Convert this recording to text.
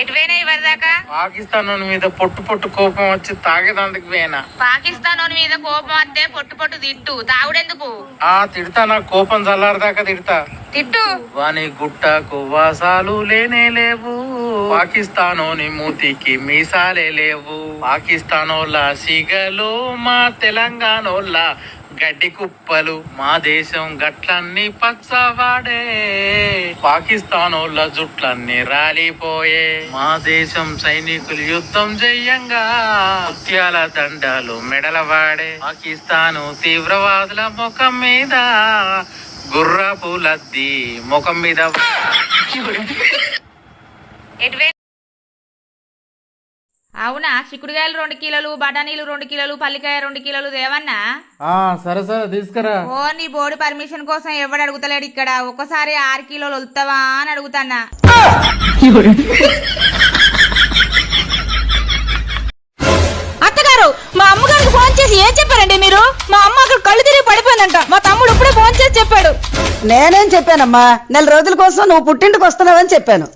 ఎటువైనా ఇవరిదాకా పాకిస్తాన్ మీద పొట్టు పొట్టు కోపం వచ్చి తాగేదానికి పోయినా. పాకిస్తాన్ మీద కోపం వస్తే పొట్టు పొట్టు తిట్టు, తాగుడెందుకు? తిడతా, నా కోపం చల్లారదాకా తిడతా. తిట్టు. వాని గుట్టకు వాసాలు లేనే లేవు, పాకిస్తానోని మూతికి మీసాలే లేవు. పాకిస్తానోళ్ళ సిగలు మా తెలంగాణోళ్ళ గడ్డి కుప్పలు, మా దేశం గట్లన్నీ పచ్చవాడే, పాకిస్తానోళ్ళ జుట్లన్నీ రాలిపోయే. మా దేశం సైనికులు యుద్ధం చెయ్యంగా ముత్యాల దండాలు మెడలవాడే. పాకిస్తాను తీవ్రవాదుల ముఖం మీద గుర్రపు లద్ది ముఖం మీద. అవునా, చిక్కుడుకాయలు 2 కిలోలు, బఠానీలు 2 కిలోలు, పల్లికాయ 2 కిలోలు దేవన్నా? సరే సరే తీసుకురా. ఓ నీ బోర్డు పర్మిషన్ కోసం ఎవడు అడుగుతలేడు ఇక్కడ. ఒక్కసారి 6 కిలోలు వస్తావా అని అడుగుతానా. అత్తగారు, మా అమ్మగారికి ఫోన్ చేసి ఏం చెప్పారండి మీరు? మా అమ్మ అక్కడ కళ్ళు తిరిగి పడిపోయిందంట. మా తమ్ముడు ఇప్పుడే ఫోన్ చేసి చెప్పాడు. నేనేం చెప్పానమ్మా, 4 రోజుల కోసం నువ్వు పుట్టింటికి వస్తున్నావని చెప్పాను.